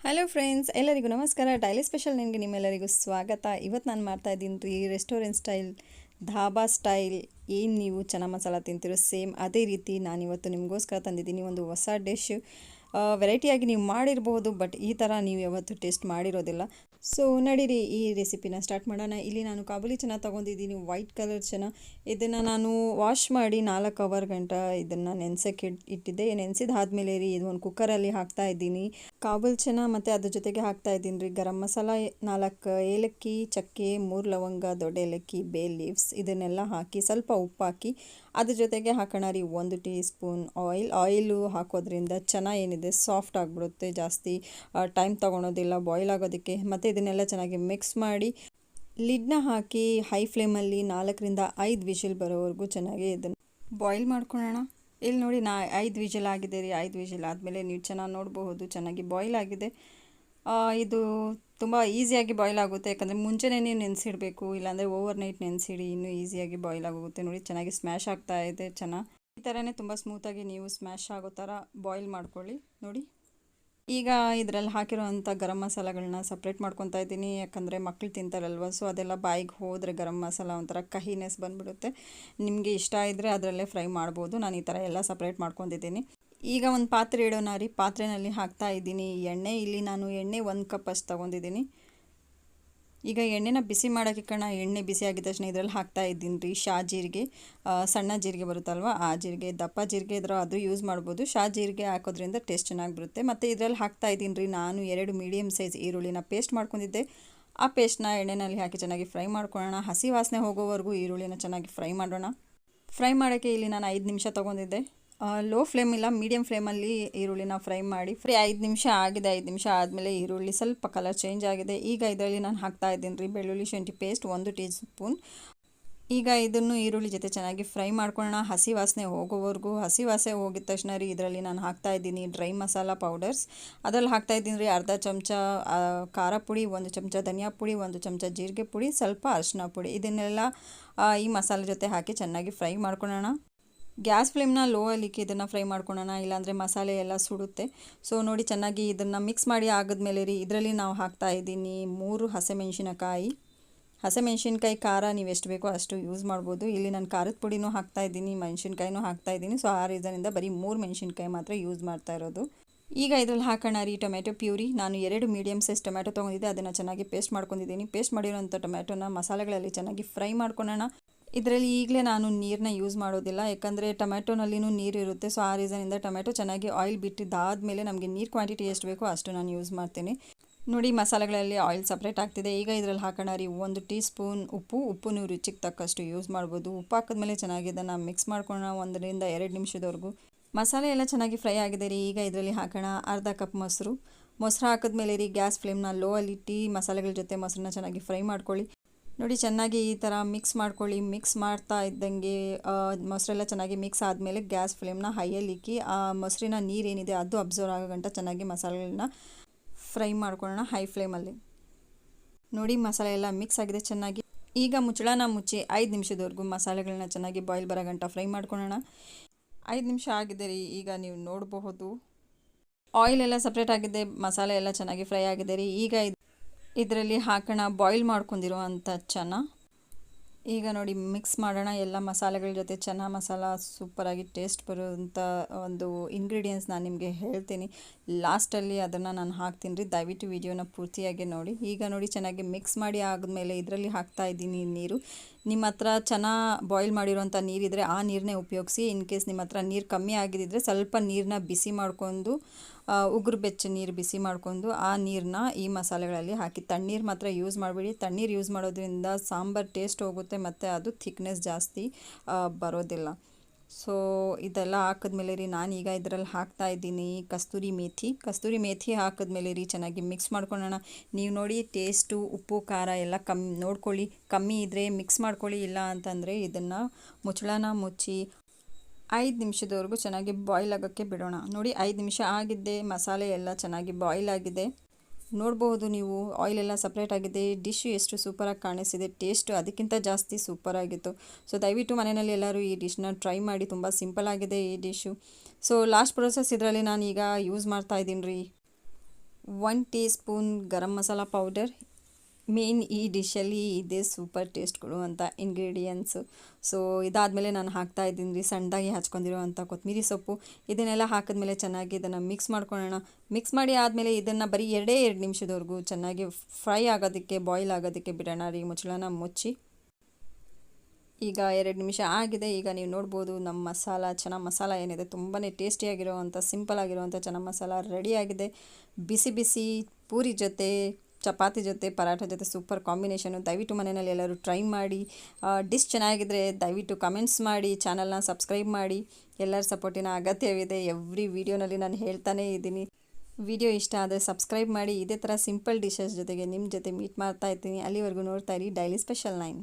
Hello friends, ಎಲ್ಲರಿಗೂ ನಮಸ್ಕಾರ. Daily special ನನಗೆ ನಿಮ್ಮೆಲ್ಲರಿಗೂ ಸ್ವಾಗತ. ಇವತ್ತು ನಾನು ಮಾಡ್ತಾ ಇದ್ದೀನಿ ರೀ ರೆಸ್ಟೋರೆಂಟ್ ಸ್ಟೈಲ್, ಧಾಬಾ ಸ್ಟೈಲ್. ಏನು ನೀವು ಚೆನ್ನ ಮಸಾಲ ತಿಂತೀರೋ ಸೇಮ್ ಅದೇ ರೀತಿ ನಾನಿವತ್ತು ನಿಮಗೋಸ್ಕರ ತಂದಿದ್ದೀನಿ ಒಂದು ಹೊಸ ಡಿಶ್. ವೆರೈಟಿಯಾಗಿ ನೀವು ಮಾಡಿರ್ಬೋದು, ಬಟ್ ಈ ಥರ ನೀವು ಯಾವತ್ತೂ ಟೇಸ್ಟ್ ಮಾಡಿರೋದಿಲ್ಲ. ಸೊ ನಡೀರಿ ಈ ರೆಸಿಪಿನ ಸ್ಟಾರ್ಟ್ ಮಾಡೋಣ. ಇಲ್ಲಿ ನಾನು ಕಾಬೂಲಿ ಚೆನ್ನ ತೊಗೊಂಡಿದ್ದೀನಿ, ವೈಟ್ ಕಲರ್ ಚೆನ್ನ. ಇದನ್ನು ನಾನು ವಾಶ್ ಮಾಡಿ 4 ಅವರ್ ಗಂಟ ಇದನ್ನು ನೆನೆಸೋಕ್ಕೆ ಇಟ್ಟಿದ್ದೆ. ನೆನೆಸಿದಾದ್ಮೇಲೆ ರೀ ಇದು ಒಂದು ಕುಕ್ಕರಲ್ಲಿ ಹಾಕ್ತಾ ಇದ್ದೀನಿ ಕಾಬೂಲ್ ಚೆನ್ನ, ಮತ್ತು ಅದ್ರ ಜೊತೆಗೆ ಹಾಕ್ತಾ ಇದ್ದೀನಿ ರೀ ಗರಂ ಮಸಾಲ, 4 ಏಲಕ್ಕಿ, ಚಕ್ಕೆ, 3 ಲವಂಗ, ದೊಡ್ಡ ಏಲಕ್ಕಿ, ಬೇ ಲೀವ್ಸ್, ಇದನ್ನೆಲ್ಲ ಹಾಕಿ ಸ್ವಲ್ಪ ಉಪ್ಪು ಹಾಕಿ ಅದ್ರ ಜೊತೆಗೆ ಹಾಕೋಣ ರೀ 1 ಟೀ ಸ್ಪೂನ್ ಆಯಿಲು ಹಾಕೋದ್ರಿಂದ ಚೆನ್ನ ಏನಿದೆ ಸಾಫ್ಟ್ ಆಗಿಬಿಡುತ್ತೆ, ಜಾಸ್ತಿ ಟೈಮ್ ತೊಗೊಳೋದಿಲ್ಲ ಬಾಯ್ಲ್ ಆಗೋದಕ್ಕೆ. ಮತ್ತು ಇದನ್ನೆಲ್ಲ ಚೆನ್ನಾಗಿ ಮಿಕ್ಸ್ ಮಾಡಿ ಲಿಡ್ನ ಹಾಕಿ ಹೈ ಫ್ಲೇಮಲ್ಲಿ 4 ರಿಂದ 5 ವಿಷಿಲ್ ಬರೋವರೆಗೂ ಚೆನ್ನಾಗಿ ಇದನ್ನು ಬಾಯ್ಲ್ ಮಾಡ್ಕೊಳ್ಳೋಣ. ಇಲ್ಲಿ ನೋಡಿ 5 ವಿಷಿಲ್ ಆಗಿದೆ ರೀ. 5 ವಿಷಿಲ್ ಆದಮೇಲೆ ನೀವು ಚೆನ್ನಾಗಿ ನೋಡಬಹುದು ಚೆನ್ನಾಗಿ ಬಾಯ್ಲ್ ಆಗಿದೆ. ಇದು ತುಂಬ ಈಸಿಯಾಗಿ ಬಾಯ್ಲ್ ಆಗುತ್ತೆ, ಯಾಕಂದರೆ ಮುಂಚೆನೇ ನೀವು ನೆನೆಸಿಡಬೇಕು, ಇಲ್ಲಾಂದರೆ ಓವರ್ ನೈಟ್ ನೆನೆಸಿಡಿ, ಇನ್ನೂ ಈಸಿಯಾಗಿ ಬಾಯ್ಲ್ ಆಗೋಗುತ್ತೆ. ನೋಡಿ ಚೆನ್ನಾಗಿ ಸ್ಮ್ಯಾಶ್ ಆಗ್ತಾ ಇದೆ ಚೆನ್ನಾಗಿ. ಈ ಥರನೇ ತುಂಬ ಸ್ಮೂತಾಗಿ ನೀವು ಸ್ಮ್ಯಾಶ್ ಆಗೋ ಥರ ಬಾಯ್ಲ್ ಮಾಡ್ಕೊಳ್ಳಿ. ನೋಡಿ ಈಗ ಇದರಲ್ಲಿ ಹಾಕಿರೋವಂಥ ಗರಂ ಮಸಾಲಗಳನ್ನ ಸಪ್ರೇಟ್ ಮಾಡ್ಕೊತಾ ಇದ್ದೀನಿ, ಯಾಕಂದರೆ ಮಕ್ಕಳು ತಿಂತಾರಲ್ವ. ಸೊ ಅದೆಲ್ಲ ಬಾಯಿಗೆ ಹೋದರೆ ಗರಂ ಮಸಾಲ ಒಂಥರ ಕಹಿನೆಸ್ ಬಂದುಬಿಡುತ್ತೆ. ನಿಮಗೆ ಇಷ್ಟ ಇದ್ದರೆ ಅದರಲ್ಲೇ ಫ್ರೈ ಮಾಡ್ಬೋದು. ನಾನು ಈ ಥರ ಎಲ್ಲ ಸಪ್ರೇಟ್ ಮಾಡ್ಕೊಂಡಿದ್ದೀನಿ. ಈಗ ಒಂದು ಪಾತ್ರೆ ಇಡೋಣ ರೀ. ಪಾತ್ರೆಯಲ್ಲಿ ಹಾಕ್ತಾ ಇದ್ದೀನಿ ಎಣ್ಣೆ. ಇಲ್ಲಿ ನಾನು ಎಣ್ಣೆ 1 ಕಪ್ ಅಷ್ಟು ತೊಗೊಂಡಿದ್ದೀನಿ. ಈಗ ಎಣ್ಣೆನ ಬಿಸಿ ಮಾಡೋಕ್ಕೆ ಎಣ್ಣೆ ಬಿಸಿ ಆಗಿದ ತಕ್ಷಣ ಇದರಲ್ಲಿ ಹಾಕ್ತಾ ಇದ್ದೀನಿ ರೀ ಜೀರಿಗೆ. ಸಣ್ಣ ಜೀರಿಗೆ ಬರುತ್ತಲ್ವ ಆ ಜೀರಿಗೆ, ದಪ್ಪ ಜೀರಿಗೆ ಇದ್ರೂ ಅದು ಯೂಸ್ ಮಾಡ್ಬೋದು. ಜೀರಿಗೆ ಹಾಕೋದ್ರಿಂದ ಟೇಸ್ಟ್ ಚೆನ್ನಾಗಿ ಬರುತ್ತೆ. ಮತ್ತು ಇದರಲ್ಲಿ ಹಾಕ್ತಾ ಇದ್ದೀನಿ ರೀ ನಾನು 2 ಮೀಡಿಯಮ್ ಸೈಜ್ ಈರುಳ್ಳಿನ ಪೇಸ್ಟ್ ಮಾಡ್ಕೊಂಡಿದ್ದೆ. ಆ ಪೇಸ್ಟ್ನ ಎಣ್ಣೆಯಲ್ಲಿ ಹಾಕಿ ಚೆನ್ನಾಗಿ ಫ್ರೈ ಮಾಡ್ಕೊಳ್ಳೋಣ. ಹಸಿ ವಾಸನೆ ಹೋಗೋವರೆಗೂ ಈರುಳ್ಳಿನ ಚೆನ್ನಾಗಿ ಫ್ರೈ ಮಾಡೋಣ. ಫ್ರೈ ಮಾಡೋಕ್ಕೆ ಇಲ್ಲಿ ನಾನು 5 ನಿಮಿಷ ತೊಗೊಂಡಿದ್ದೆ. ಲೋ ಫ್ಲೇಮ್ ಇಲ್ಲ, ಮೀಡಿಯಮ್ ಫ್ಲೇಮಲ್ಲಿ ಈರುಳ್ಳಿನ ಫ್ರೈ ಮಾಡಿ 5 ನಿಮಿಷ ಆಗಿದೆ. 5 ನಿಮಿಷ ಆದಮೇಲೆ ಈರುಳ್ಳಿ ಸ್ವಲ್ಪ ಕಲರ್ ಚೇಂಜ್ ಆಗಿದೆ. ಈಗ ಇದರಲ್ಲಿ ನಾನು ಹಾಕ್ತಾ ಇದ್ದೀನಿ ರೀ ಬೆಳ್ಳುಳ್ಳಿ ಶುಂಠಿ ಪೇಸ್ಟ್ 1 ಟೀ ಸ್ಪೂನ್. ಈಗ ಇದನ್ನು ಈರುಳ್ಳಿ ಜೊತೆ ಚೆನ್ನಾಗಿ ಫ್ರೈ ಮಾಡ್ಕೊಳ್ಳೋಣ ಹಸಿ ವಾಸನೆ ಹೋಗೋವರೆಗೂ. ಹಸಿ ವಾಸನೆ ಹೋಗಿದ ತಕ್ಷಣ ರೀ ಇದರಲ್ಲಿ ನಾನು ಹಾಕ್ತಾ ಇದ್ದೀನಿ ಡ್ರೈ ಮಸಾಲ ಪೌಡರ್ಸ್. ಅದರಲ್ಲಿ ಹಾಕ್ತಾ ಇದ್ದೀನಿ ರೀ ಅರ್ಧ ಚಮಚ ಖಾರ ಪುಡಿ, 1 ಚಮಚ ಧನಿಯಾ ಪುಡಿ, 1 ಚಮಚ ಜೀರಿಗೆ ಪುಡಿ, ಸ್ವಲ್ಪ ಅರಿಶಿನ ಪುಡಿ. ಇದನ್ನೆಲ್ಲ ಈ ಮಸಾಲೆ ಜೊತೆ ಹಾಕಿ ಚೆನ್ನಾಗಿ ಫ್ರೈ ಮಾಡ್ಕೊಳ್ಳೋಣ. ಗ್ಯಾಸ್ ಫ್ಲೇಮ್ನ ಲೋ ಅಲ್ಲಿಕ್ಕೆ ಇದನ್ನು ಫ್ರೈ ಮಾಡ್ಕೊಳ್ಳೋಣ, ಇಲ್ಲಾಂದರೆ ಮಸಾಲೆ ಎಲ್ಲ ಸುಡುತ್ತೆ. ಸೊ ನೋಡಿ ಚೆನ್ನಾಗಿ ಇದನ್ನು ಮಿಕ್ಸ್ ಮಾಡಿ ಆಗಿದ್ಮೇಲೆ ರೀ ಇದರಲ್ಲಿ ನಾವು ಹಾಕ್ತಾ ಇದ್ದೀನಿ 3 ಹಸಿಮೆಣ್ಸಿನಕಾಯಿ. ಹಸಿಮೆಣ್ಸಿನ್ಕಾಯಿ ಖಾರ ನೀವು ಎಷ್ಟು ಬೇಕೋ ಅಷ್ಟು ಯೂಸ್ ಮಾಡ್ಬೋದು. ಇಲ್ಲಿ ನಾನು ಖಾರದ ಪುಡಿನೂ ಹಾಕ್ತಾ ಇದ್ದೀನಿ, ಮೆಣಸಿನ್ಕಾಯಿನೂ ಹಾಕ್ತಾ ಇದ್ದೀನಿ. ಸೊ ಆ ರೀಸನಿಂದ ಬರೀ 3 ಮೆಣಸಿನ್ಕಾಯಿ ಮಾತ್ರ ಯೂಸ್ ಮಾಡ್ತಾ ಇರೋದು. ಈಗ ಇದರಲ್ಲಿ ಹಾಕೋಣ ರೀ ಟೊಮೆಟೊ ಪ್ಯೂರಿ. ನಾನು 2 ಮೀಡಿಯಮ್ ಸೈಜ್ ಟೊಮೆಟೊ ತೊಗೊಂಡಿದ್ದೆ, ಅದನ್ನು ಚೆನ್ನಾಗಿ ಪೇಸ್ಟ್ ಮಾಡ್ಕೊಂಡಿದ್ದೀನಿ. ಪೇಸ್ಟ್ ಮಾಡಿರೋಂಥ ಟೊಮೆಟೊನ ಮಸಾಲೆಗಳಲ್ಲಿ ಚೆನ್ನಾಗಿ ಫ್ರೈ ಮಾಡ್ಕೊಳ್ಳೋಣ. ಇದರಲ್ಲಿ ಈಗಲೇ ನಾನು ನೀರನ್ನ ಯೂಸ್ ಮಾಡೋದಿಲ್ಲ, ಯಾಕಂದರೆ ಟೊಮೆಟೊನಲ್ಲಿನೂ ನೀರು ಇರುತ್ತೆ. ಸೊ ಆ ರೀಸನಿಂದ ಟೊಮೆಟೊ ಚೆನ್ನಾಗಿ ಆಯಿಲ್ ಬಿಟ್ಟಿದ್ದಾದಮೇಲೆ ನಮಗೆ ನೀರು ಕ್ವಾಂಟಿಟಿ ಎಷ್ಟು ಬೇಕೋ ಅಷ್ಟು ನಾನು ಯೂಸ್ ಮಾಡ್ತೀನಿ. ನೋಡಿ ಮಸಾಲೆಗಳಲ್ಲಿ ಆಯಿಲ್ ಸಪ್ರೇಟ್ ಆಗ್ತಿದೆ. ಈಗ ಇದರಲ್ಲಿ ಹಾಕೋಣ ರೀ 1 ಟೀ ಸ್ಪೂನ್ ಉಪ್ಪು ನೀವು ರುಚಿಗೆ ತಕ್ಕಷ್ಟು ಯೂಸ್ ಮಾಡ್ಬೋದು. ಉಪ್ಪು ಹಾಕಿದ್ಮೇಲೆ ಚೆನ್ನಾಗಿ ಇದನ್ನು ಮಿಕ್ಸ್ ಮಾಡ್ಕೊಳ್ಳೋಣ 1 ರಿಂದ 2 ನಿಮಿಷದವರೆಗೂ. ಮಸಾಲೆ ಎಲ್ಲ ಚೆನ್ನಾಗಿ ಫ್ರೈ ಆಗಿದೆ ರೀ. ಈಗ ಇದರಲ್ಲಿ ಹಾಕೋಣ ಅರ್ಧ ಕಪ್ ಮೊಸರು ಹಾಕಿದ್ಮೇಲೆ ರೀ ಗ್ಯಾಸ್ ಫ್ಲೇಮ್ನ ಲೋ ಅಲ್ಲಿ ಇಟ್ಟು ಮಸಾಲೆಗಳ ಜೊತೆ ಮೊಸರನ್ನ ಚೆನ್ನಾಗಿ ಫ್ರೈ ಮಾಡ್ಕೊಳ್ಳಿ. ನೋಡಿ ಚೆನ್ನಾಗಿ ಈ ಥರ ಮಿಕ್ಸ್ ಮಾಡ್ಕೊಳ್ಳಿ. ಮಿಕ್ಸ್ ಮಾಡ್ತಾ ಇದ್ದಂಗೆ ಮೊಸರೆಲ್ಲ ಚೆನ್ನಾಗಿ ಮಿಕ್ಸ್ ಆದಮೇಲೆ ಗ್ಯಾಸ್ ಫ್ಲೇಮ್ನ ಹೈಯಲ್ಲಿ ಇಕ್ಕಿ ಆ ಮೊಸರಿನ ನೀರೇನಿದೆ ಅದು ಅಬ್ಸರ್ವ್ ಆಗೋ ಗಂಟ ಚೆನ್ನಾಗಿ ಮಸಾಲೆಗಳನ್ನ ಫ್ರೈ ಮಾಡ್ಕೊಳ್ಳೋಣ ಹೈ ಫ್ಲೇಮಲ್ಲಿ. ನೋಡಿ ಮಸಾಲೆ ಎಲ್ಲ ಮಿಕ್ಸ್ ಆಗಿದೆ ಚೆನ್ನಾಗಿ. ಈಗ ಮುಚ್ಚಳನ ಮುಚ್ಚಿ 5 ನಿಮಿಷದವರೆಗೂ ಮಸಾಲೆಗಳನ್ನ ಚೆನ್ನಾಗಿ ಬಾಯ್ಲ್ ಬರೋ ಗಂಟ ಫ್ರೈ ಮಾಡ್ಕೊಳ್ಳೋಣ. 5 ನಿಮಿಷ ಆಗಿದೆ ರೀ. ಈಗ ನೀವು ನೋಡಬಹುದು ಆಯಿಲ್ ಎಲ್ಲ ಸಪ್ರೇಟ್ ಆಗಿದೆ, ಮಸಾಲೆ ಎಲ್ಲ ಚೆನ್ನಾಗಿ ಫ್ರೈ ಆಗಿದೆ ರೀ. ಈಗ ಇದರಲ್ಲಿ ಹಾಕೋಣ ಬಾಯ್ಲ್ ಮಾಡ್ಕೊಂಡಿರೋ ಅಂಥ ಚೆನ್ನ. ಈಗ ನೋಡಿ ಮಿಕ್ಸ್ ಮಾಡೋಣ ಎಲ್ಲ ಮಸಾಲೆಗಳ ಜೊತೆ. ಚೆನ್ನ ಮಸಾಲ ಸೂಪರಾಗಿ ಟೇಸ್ಟ್ ಬರುವಂಥ ಒಂದು ಇಂಗ್ರೀಡಿಯೆಂಟ್ಸ್ ನಾನು ನಿಮಗೆ ಹೇಳ್ತೀನಿ, ಲಾಸ್ಟಲ್ಲಿ ಅದನ್ನು ನಾನು ಹಾಕ್ತೀನಿ ರೀ. ದಯವಿಟ್ಟು ವಿಡಿಯೋನ ಪೂರ್ತಿಯಾಗಿ ನೋಡಿ. ಈಗ ನೋಡಿ ಚೆನ್ನಾಗಿ ಮಿಕ್ಸ್ ಮಾಡಿ ಆದಮೇಲೆ ಇದರಲ್ಲಿ ಹಾಕ್ತಾ ಇದ್ದೀನಿ ನೀರು. ನಿಮ್ಮ ಹತ್ರ ಚೆನ್ನಾಗಿ ಬಾಯ್ಲ್ ಮಾಡಿರೋಂಥ ನೀರಿದ್ದರೆ ಆ ನೀರನ್ನೇ ಉಪಯೋಗಿಸಿ. ಇನ್ ಕೇಸ್ ನಿಮ್ಮ ಹತ್ರ ನೀರು ಕಮ್ಮಿ ಆಗಿದ್ದರೆ ಸ್ವಲ್ಪ ನೀರನ್ನ ಬಿಸಿ ಮಾಡ್ಕೊಂಡು ಉಗುರು ಬೆಚ್ಚ ನೀರು ಬಿಸಿ ಮಾಡ್ಕೊಂಡು ಆ ನೀರನ್ನ ಈ ಮಸಾಲೆಗಳಲ್ಲಿ ಹಾಕಿ. ತಣ್ಣೀರು ಮಾತ್ರ ಯೂಸ್ ಮಾಡಬೇಡಿ. ತಣ್ಣೀರು ಯೂಸ್ ಮಾಡೋದ್ರಿಂದ ಸಾಂಬಾರು ಟೇಸ್ಟ್ ಹೋಗುತ್ತೆ ಮತ್ತು ಅದು ಥಿಕ್ನೆಸ್ ಜಾಸ್ತಿ ಬರೋದಿಲ್ಲ. ಸೊ ಇದೆಲ್ಲ ಹಾಕಿದ್ಮೇಲೆ ರೀ ನಾನೀಗ ಇದರಲ್ಲಿ ಹಾಕ್ತಾ ಇದ್ದೀನಿ ಕಸ್ತೂರಿ ಮೇಥಿ ಹಾಕಿದ್ಮೇಲೆ ರೀ ಚೆನ್ನಾಗಿ ಮಿಕ್ಸ್ ಮಾಡ್ಕೊಳ್ಳೋಣ. ನೀವು ನೋಡಿ ಟೇಸ್ಟು ಉಪ್ಪು ಖಾರ ಎಲ್ಲ ನೋಡ್ಕೊಳ್ಳಿ. ಕಮ್ಮಿ ಇದ್ದರೆ ಮಿಕ್ಸ್ ಮಾಡ್ಕೊಳ್ಳಿ, ಇಲ್ಲ ಅಂತಂದರೆ ಇದನ್ನು ಮುಚ್ಚಳನ ಮುಚ್ಚಿ 5 ನಿಮಿಷದವರೆಗೂ ಚೆನ್ನಾಗಿ ಬಾಯ್ಲ್ ಆಗೋಕ್ಕೆ ಬಿಡೋಣ. ನೋಡಿ 5 ನಿಮಿಷ ಆಗಿದ್ದೆ, ಮಸಾಲೆ ಎಲ್ಲ ಚೆನ್ನಾಗಿ ಬಾಯ್ಲ್ ಆಗಿದೆ. ನೋಡ್ಬೋದು ನೀವು ಆಯಿಲ್ ಎಲ್ಲ ಸಪ್ರೇಟ್ ಆಗಿದೆ. ಡಿಶ್ ಎಷ್ಟು ಸೂಪರಾಗಿ ಕಾಣಿಸ್ತಿದೆ, ಟೇಸ್ಟ್ ಅದಕ್ಕಿಂತ ಜಾಸ್ತಿ ಸೂಪರಾಗಿತ್ತು. ಸೊ ದಯವಿಟ್ಟು ಮನೆಯಲ್ಲಿ ಎಲ್ಲರೂ ಈ ಡಿಶ್ನ ಟ್ರೈ ಮಾಡಿ. ತುಂಬ ಸಿಂಪಲ್ ಆಗಿದೆ ಈ ಡಿಶ್ಶು. ಸೊ ಲಾಸ್ಟ್ ಪ್ರೊಸೆಸ್ ಇದರಲ್ಲಿ ನಾನೀಗ ಯೂಸ್ ಮಾಡ್ತಾ ಇದ್ದೀನಿ ರೀ 1 tea spoon garam masala powder. Main ಈ ಡಿಶಲ್ಲಿ ಇದೆ ಸೂಪರ್ ಟೇಸ್ಟ್ ಕೊಡುವಂಥ ಇಂಗ್ರೀಡಿಯೆಂಟ್ಸು. ಸೊ ಇದಾದಮೇಲೆ ನಾನು ಹಾಕ್ತಾ ಇದ್ದೀನಿ ರೀ ಸಣ್ಣದಾಗಿ ಹಚ್ಕೊಂಡಿರುವಂಥ ಕೊತ್ತಂಬರಿ ಸೊಪ್ಪು. ಇದನ್ನೆಲ್ಲ ಹಾಕಿದ್ಮೇಲೆ ಚೆನ್ನಾಗಿ ಇದನ್ನು ಮಿಕ್ಸ್ ಮಾಡ್ಕೊಳ್ಳೋಣ. ಮಿಕ್ಸ್ ಮಾಡಿ ಆದಮೇಲೆ ಇದನ್ನು ಬರೀ 2 ನಿಮಿಷದವರೆಗೂ ಚೆನ್ನಾಗಿ ಫ್ರೈ ಆಗೋದಕ್ಕೆ, ಬಾಯ್ಲ್ ಆಗೋದಕ್ಕೆ ಬಿಡೋಣ ರೀ. ಮುಚ್ಚಳನ ಮುಚ್ಚಿ. ಈಗ 2 ನಿಮಿಷ ಆಗಿದೆ. ಈಗ ನೀವು ನೋಡ್ಬೋದು ನಮ್ಮ ಮಸಾಲ, ಚೆನ್ನ ಮಸಾಲ ಏನಿದೆ ತುಂಬಾ ಟೇಸ್ಟಿಯಾಗಿರುವಂಥ, ಸಿಂಪಲ್ ಆಗಿರುವಂಥ ಚೆನ್ನ ಮಸಾಲ ರೆಡಿಯಾಗಿದೆ. ಬಿಸಿ ಬಿಸಿ ಪೂರಿ ಜೊತೆ, ಚಪಾತಿ ಜೊತೆ, ಪರಾಠ ಜೊತೆ ಸೂಪರ್ ಕಾಂಬಿನೇಷನು. ದಯವಿಟ್ಟು ಮನೆಯಲ್ಲಿ ಎಲ್ಲರೂ ಟ್ರೈ ಮಾಡಿ. ಡಿಶ್ ಚೆನ್ನಾಗಿದ್ದರೆ ದಯವಿಟ್ಟು ಕಮೆಂಟ್ಸ್ ಮಾಡಿ, ಚಾನಲ್ನ ಸಬ್ಸ್ಕ್ರೈಬ್ ಮಾಡಿ. ಎಲ್ಲರ ಸಪೋರ್ಟಿನ ಅಗತ್ಯವಿದೆ. ಎವ್ರಿ ವಿಡಿಯೋನಲ್ಲಿ ನಾನು ಹೇಳ್ತಾನೇ ಇದ್ದೀನಿ. ವಿಡಿಯೋ ಇಷ್ಟ ಆದರೆ ಸಬ್ಸ್ಕ್ರೈಬ್ ಮಾಡಿ. ಇದೇ ಥರ ಸಿಂಪಲ್ ಡಿಶಸ್ ಜೊತೆಗೆ ನಿಮ್ಮ ಜೊತೆ ಮೀಟ್ ಮಾಡ್ತಾ ಇರ್ತೀನಿ. ಅಲ್ಲಿವರೆಗೂ ನೋಡ್ತಾ ಇರಿ ಡೈಲಿ ಸ್ಪೆಷಲ್ 9.